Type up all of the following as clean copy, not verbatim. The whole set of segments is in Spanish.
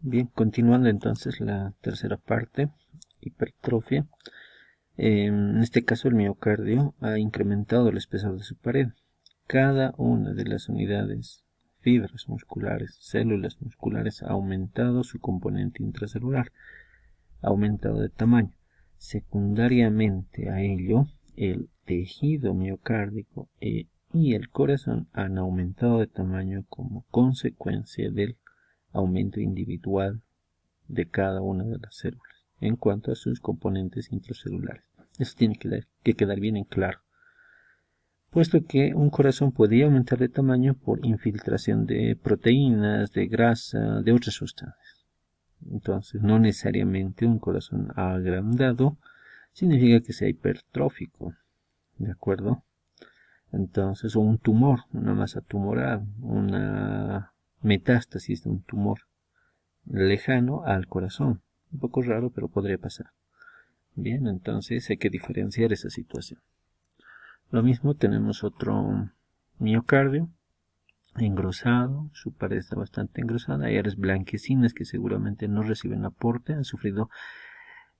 Bien, continuando entonces la tercera parte, hipertrofia. En este caso el miocardio ha incrementado el espesor de su pared. Cada una de las unidades, fibras musculares, células musculares ha aumentado su componente intracelular, ha aumentado de tamaño. Secundariamente a ello, el tejido miocárdico y el corazón han aumentado de tamaño como consecuencia del aumento individual de cada una de las células en cuanto a sus componentes intracelulares. Eso tiene que quedar bien en claro, puesto que un corazón podría aumentar de tamaño por infiltración de proteínas, de grasa, de otras sustancias. Entonces, no necesariamente un corazón agrandado significa que sea hipertrófico, ¿de acuerdo? Entonces, o un tumor, una masa tumoral, una metástasis de un tumor lejano al corazón. Un poco raro, pero podría pasar. Bien, entonces hay que diferenciar esa situación. Lo mismo tenemos otro miocardio engrosado, su pared está bastante engrosada, hay áreas blanquecinas que seguramente no reciben aporte, han sufrido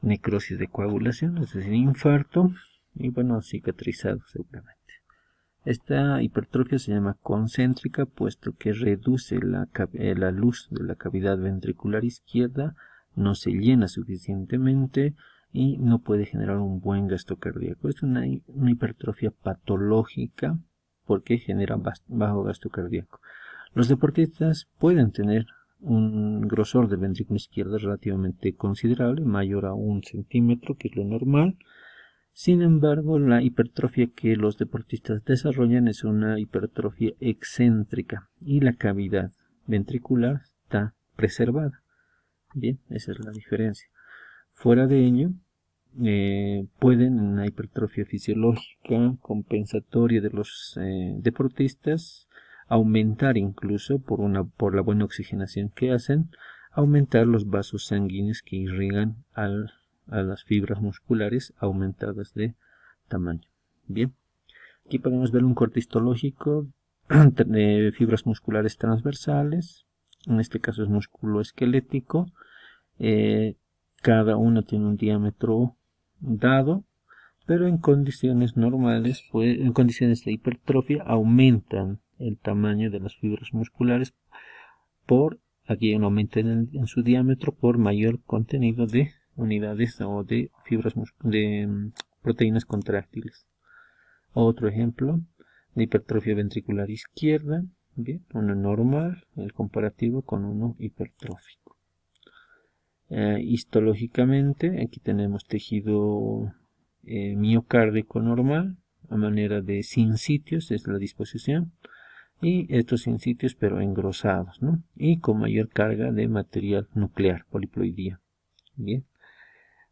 necrosis de coagulación, es decir, infarto, y bueno, cicatrizado seguramente. Esta hipertrofia se llama concéntrica, puesto que reduce la luz de la cavidad ventricular izquierda, no se llena suficientemente y no puede generar un buen gasto cardíaco. Es una hipertrofia patológica porque genera bajo gasto cardíaco. Los deportistas pueden tener un grosor del ventrículo izquierdo relativamente considerable, mayor a 1 centímetro, que es lo normal. Sin embargo, la hipertrofia que los deportistas desarrollan es una hipertrofia excéntrica y la cavidad ventricular está preservada. Bien, esa es la diferencia. Fuera de ello, pueden en una hipertrofia fisiológica compensatoria de los deportistas aumentar incluso por la buena oxigenación que hacen, aumentar los vasos sanguíneos que irrigan a las fibras musculares aumentadas de tamaño. Bien, aquí podemos ver un corte histológico de fibras musculares transversales, en este caso es músculo esquelético, cada uno tiene un diámetro dado, pero en condiciones normales, pues, en condiciones de hipertrofia, aumentan el tamaño de las fibras musculares aquí hay un aumento en su diámetro por mayor contenido de unidades o de fibras de proteínas contráctiles. Otro ejemplo de hipertrofia ventricular izquierda, bien, uno normal, el comparativo con uno hipertrófico. Histológicamente, aquí tenemos tejido miocárdico normal, a manera de sincitios, es la disposición, y estos sincitios pero engrosados, ¿no? Y con mayor carga de material nuclear, poliploidía. Bien.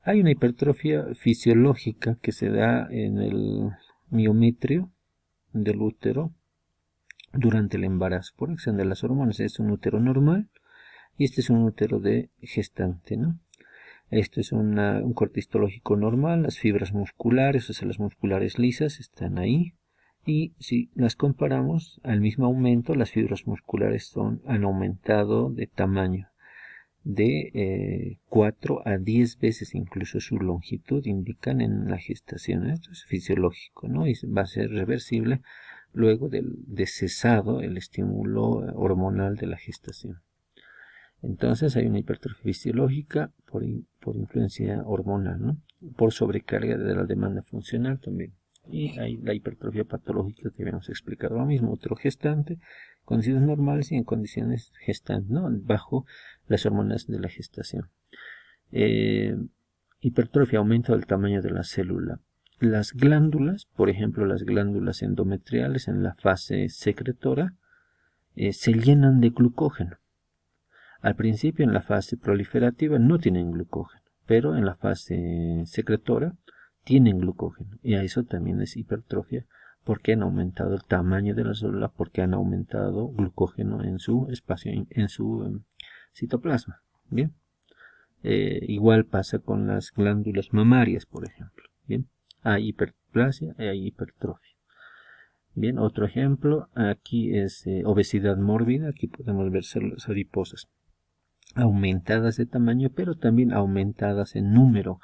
Hay una hipertrofia fisiológica que se da en el miometrio del útero durante el embarazo por acción de las hormonas. Es un útero normal y este es un útero de gestante, ¿no? Esto es un corte histológico normal, las fibras musculares, o sea, las musculares lisas están ahí, y si las comparamos al mismo aumento, las fibras musculares han aumentado de tamaño de 4 a 10 veces incluso su longitud, indican en la gestación. Esto es fisiológico, ¿no? Y va a ser reversible luego de cesado el estímulo hormonal de la gestación. Entonces hay una hipertrofia fisiológica por influencia hormonal, ¿no? Por sobrecarga de la demanda funcional también. Y hay la hipertrofia patológica que habíamos explicado lo mismo, otro gestante, condiciones normales y en condiciones gestantes, ¿no? Bajo las hormonas de la gestación. Hipertrofia, aumento del tamaño de la célula. Las glándulas, por ejemplo las glándulas endometriales en la fase secretora, se llenan de glucógeno. Al principio, en la fase proliferativa, no tienen glucógeno, pero en la fase secretora tienen glucógeno. Y a eso también es hipertrofia, porque han aumentado el tamaño de la célula, porque han aumentado glucógeno en su espacio, en su citoplasma. Bien. Igual pasa con las glándulas mamarias, por ejemplo. Bien. Hay hiperplasia y hay hipertrofia. Bien, otro ejemplo aquí es obesidad mórbida. Aquí podemos ver células adiposas aumentadas de tamaño, pero también aumentadas en número.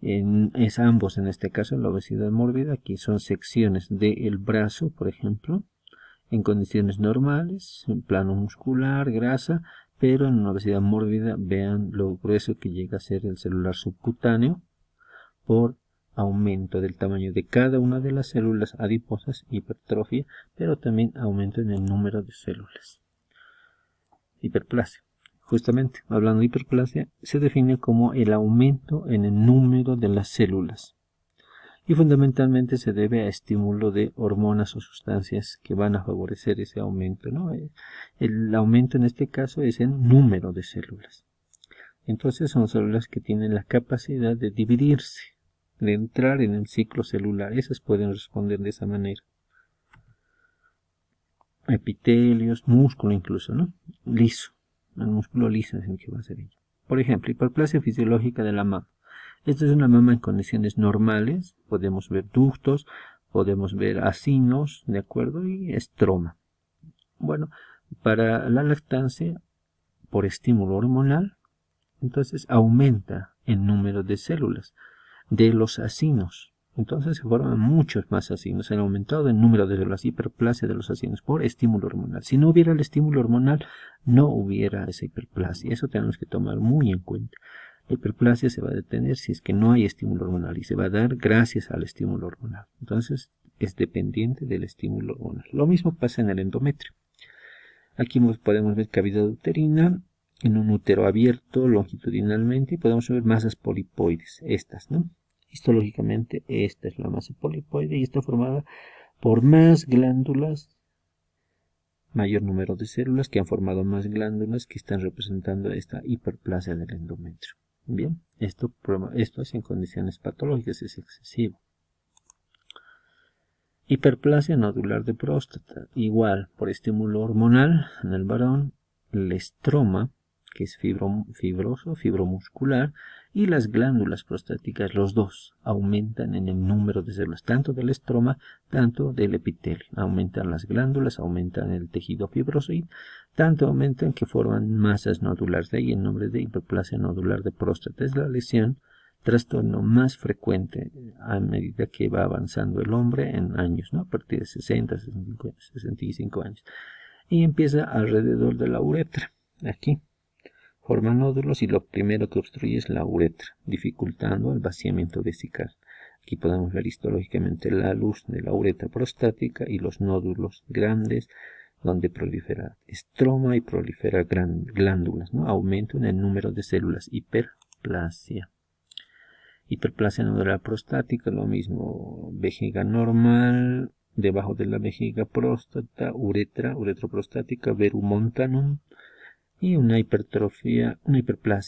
Es ambos, en este caso la obesidad mórbida, aquí son secciones del brazo, por ejemplo, en condiciones normales, en plano muscular, grasa, pero en una obesidad mórbida vean lo grueso que llega a ser el celular subcutáneo por aumento del tamaño de cada una de las células adiposas, hipertrofia, pero también aumento en el número de células. Hiperplasia. Justamente, hablando de hiperplasia, se define como el aumento en el número de las células y fundamentalmente se debe a estímulo de hormonas o sustancias que van a favorecer ese aumento, ¿no? El aumento en este caso es el número de células. Entonces son células que tienen la capacidad de dividirse, de entrar en el ciclo celular. Esas pueden responder de esa manera. Epitelios, músculo incluso, ¿no? Liso. El músculo liso es el que va a ser ello. Por ejemplo, hiperplasia fisiológica de la mama. Esta es una mama en condiciones normales. Podemos ver ductos, podemos ver acinos, ¿de acuerdo? Y estroma. Bueno, para la lactancia, por estímulo hormonal, entonces aumenta el número de células de los acinos. Entonces se forman muchos más acinos. Se ha aumentado el número de células, hiperplasia de los acinos por estímulo hormonal. Si no hubiera el estímulo hormonal, no hubiera esa hiperplasia. Eso tenemos que tomar muy en cuenta. La hiperplasia se va a detener si es que no hay estímulo hormonal y se va a dar gracias al estímulo hormonal. Entonces es dependiente del estímulo hormonal. Lo mismo pasa en el endometrio. Aquí podemos ver cavidad uterina en un útero abierto longitudinalmente y podemos ver masas polipoides, estas, ¿no? Histológicamente esta es la masa polipoide y está formada por más glándulas, mayor número de células que han formado más glándulas que están representando esta hiperplasia del endometrio. Bien, esto es en condiciones patológicas, es excesivo. Hiperplasia nodular de próstata, igual por estímulo hormonal en el varón, el estroma, que es fibroso, fibromuscular, y las glándulas prostáticas, los dos, aumentan en el número de células, tanto del estroma, tanto del epitelio. Aumentan las glándulas, aumentan el tejido fibroso y tanto aumentan que forman masas nodulares. De ahí el nombre de hiperplasia nodular de próstata. Es la lesión, trastorno más frecuente a medida que va avanzando el hombre en años, ¿no? A partir de 60, 65 años. Y empieza alrededor de la uretra, aquí. Forma nódulos y lo primero que obstruye es la uretra, dificultando el vaciamiento vesical. Aquí podemos ver histológicamente la luz de la uretra prostática y los nódulos grandes donde prolifera estroma y prolifera glándulas, ¿no? Aumento en el número de células, hiperplasia. Hiperplasia nodular prostática, lo mismo, vejiga normal, debajo de la vejiga próstata, uretra prostática, verumontanum, y una hiperplasia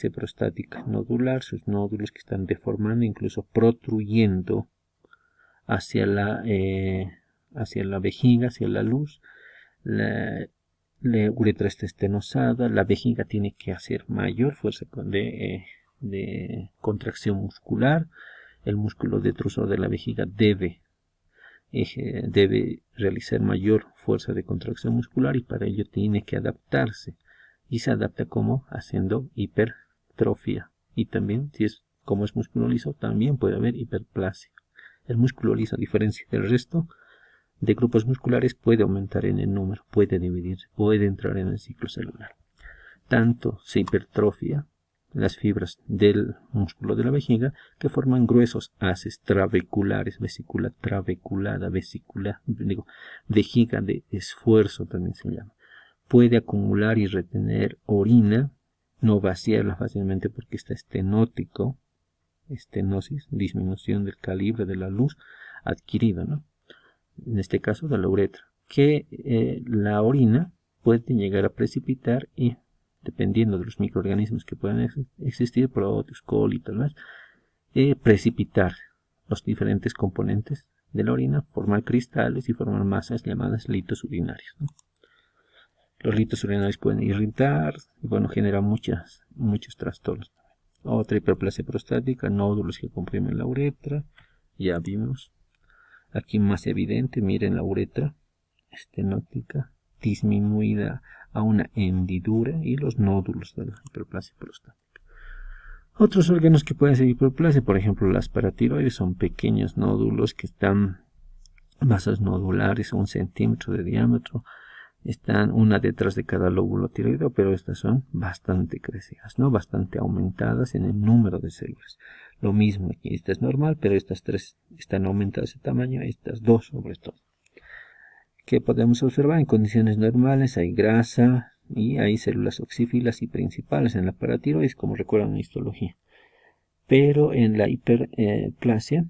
prostática nodular, sus nódulos que están deformando, incluso protruyendo hacia la vejiga, hacia la luz. La uretra está estenosada, la vejiga tiene que hacer mayor fuerza de contracción muscular, el músculo detrusor de la vejiga debe realizar mayor fuerza de contracción muscular y para ello tiene que adaptarse. Y se adapta como haciendo hipertrofia. Y también, como es músculo liso, también puede haber hiperplasia. El músculo liso, a diferencia del resto de grupos musculares, puede aumentar en el número, puede dividirse, puede entrar en el ciclo celular. Tanto se hipertrofia las fibras del músculo de la vejiga que forman gruesos haces trabeculares, vesícula trabeculada, vejiga de esfuerzo también se llama. Puede acumular y retener orina, no vaciarla fácilmente porque está estenótico, estenosis, disminución del calibre de la luz adquirida, ¿no? En este caso de la uretra, que la orina puede llegar a precipitar y, dependiendo de los microorganismos que puedan existir, proteus, coli y tal más, precipitar los diferentes componentes de la orina, formar cristales y formar masas llamadas litos urinarios, ¿no? Los litos urinarios pueden irritar y bueno, generan muchos trastornos. Otra hiperplasia prostática, nódulos que comprimen la uretra, ya vimos. Aquí más evidente, miren la uretra estenótica, disminuida a una hendidura y los nódulos de la hiperplasia prostática. Otros órganos que pueden ser hiperplasia, por ejemplo las paratiroides, son pequeños nódulos que están masas nodulares, 1 centímetro de diámetro, están una detrás de cada lóbulo tiroideo, pero estas son bastante crecidas, ¿no? Bastante aumentadas en el número de células. Lo mismo aquí, esta es normal, pero estas 3 están aumentadas de tamaño, estas 2 sobre todo. ¿Qué podemos observar? En condiciones normales hay grasa y hay células oxífilas y principales en la paratiroides, como recuerdan en histología. Pero en la hiperplasia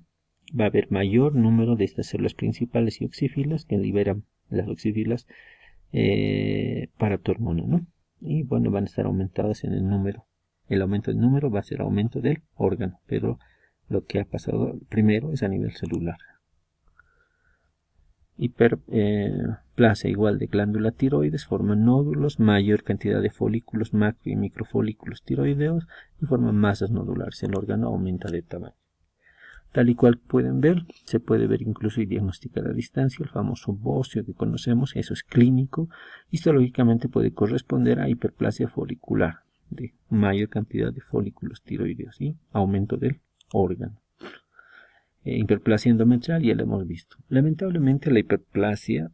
va a haber mayor número de estas células principales y oxífilas que liberan las oxífilas paratormona, ¿no? Y bueno, van a estar aumentadas en el número. El aumento del número va a ser aumento del órgano, pero lo que ha pasado primero es a nivel celular. Hiperplasia igual de glándula tiroides, forman nódulos, mayor cantidad de folículos macro y microfolículos tiroideos y forman masas nodulares. El órgano aumenta de tamaño. Tal y cual pueden ver, se puede ver incluso y diagnosticar a distancia el famoso bocio que conocemos, eso es clínico. Histológicamente puede corresponder a hiperplasia folicular, de mayor cantidad de folículos tiroideos y aumento del órgano. Hiperplasia endometrial ya lo hemos visto. Lamentablemente la hiperplasia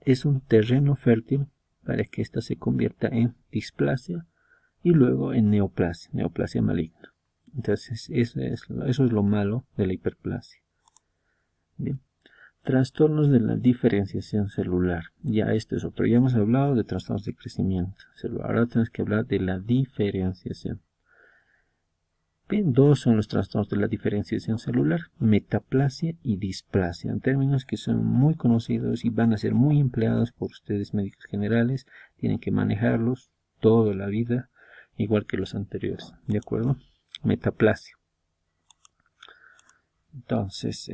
es un terreno fértil para que ésta se convierta en displasia y luego en neoplasia maligna. Entonces eso es lo malo de la hiperplasia. Bien. Trastornos de la diferenciación celular. Ya esto es otro. Ya hemos hablado de trastornos de crecimiento celular. Ahora tenemos que hablar de la diferenciación. Bien, 2 son los trastornos de la diferenciación celular: metaplasia y displasia. En términos que son muy conocidos y van a ser muy empleados por ustedes médicos generales. Tienen que manejarlos toda la vida, igual que los anteriores. ¿De acuerdo? Metaplasia. Entonces,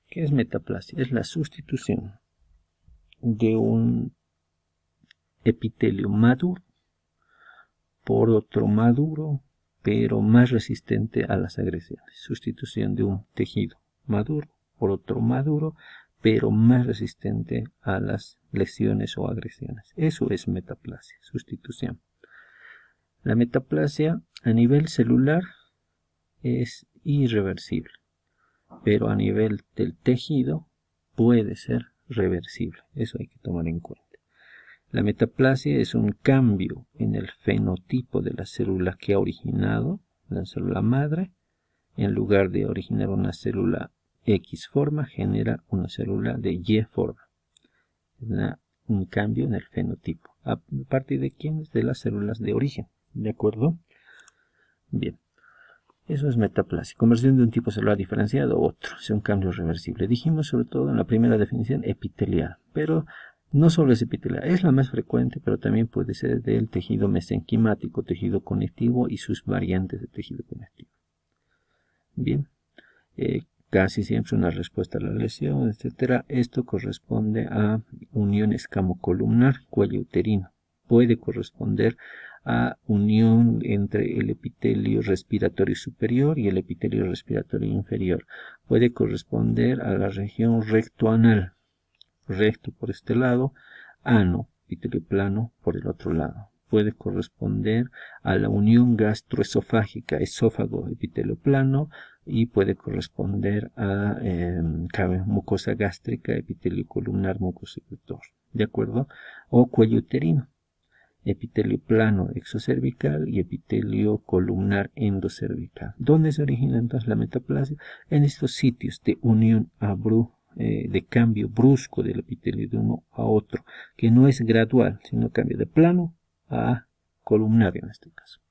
¿qué es metaplasia? Es la sustitución de un epitelio maduro por otro maduro, pero más resistente a las agresiones. Sustitución de un tejido maduro por otro maduro, pero más resistente a las lesiones o agresiones. Eso es metaplasia, sustitución. La metaplasia a nivel celular es irreversible, pero a nivel del tejido puede ser reversible. Eso hay que tomar en cuenta. La metaplasia es un cambio en el fenotipo de la célula que ha originado la célula madre. En lugar de originar una célula X forma, genera una célula de Y forma. Un cambio en el fenotipo. ¿A partir de quiénes? De las células de origen. ¿De acuerdo? Bien. Eso es metaplasia. Conversión de un tipo celular diferenciado a otro. Es un cambio reversible. Dijimos sobre todo en la primera definición epitelial. Pero no solo es epitelial. Es la más frecuente, pero también puede ser del tejido mesenquimático, tejido conectivo y sus variantes de tejido conectivo. Bien. Casi siempre una respuesta a la lesión, etc. Esto corresponde a unión escamocolumnar, cuello uterino. Puede corresponder a unión entre el epitelio respiratorio superior y el epitelio respiratorio inferior. Puede corresponder a la región rectoanal, recto por este lado, ano, epitelio plano por el otro lado. Puede corresponder a la unión gastroesofágica, esófago, epitelio plano, y puede corresponder a mucosa gástrica, epitelio columnar, mucosecretor. ¿De acuerdo? O cuello uterino, epitelio plano exocervical y epitelio columnar endocervical. ¿Dónde se origina entonces la metaplasia? En estos sitios de unión de cambio brusco del epitelio de uno a otro, que no es gradual, sino cambio de plano a columnar en este caso.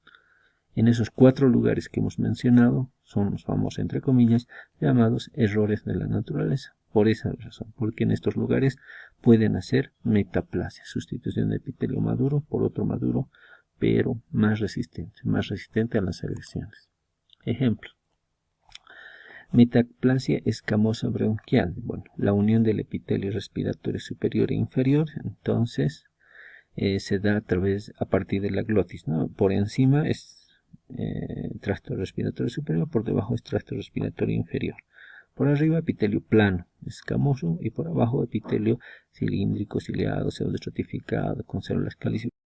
En esos 4 lugares que hemos mencionado son los famosos, entre comillas, llamados errores de la naturaleza. Por esa razón, porque en estos lugares pueden hacer metaplasia, sustitución de epitelio maduro por otro maduro, pero más resistente a las agresiones. Ejemplo: metaplasia escamosa bronquial. Bueno, la unión del epitelio respiratorio superior e inferior, entonces se da a partir de la glotis, ¿no? Por encima es tracto respiratorio superior, por debajo es tracto respiratorio inferior. Por arriba epitelio plano, escamoso, y por abajo epitelio cilíndrico, ciliado, pseudoestratificado, con células calicificadas.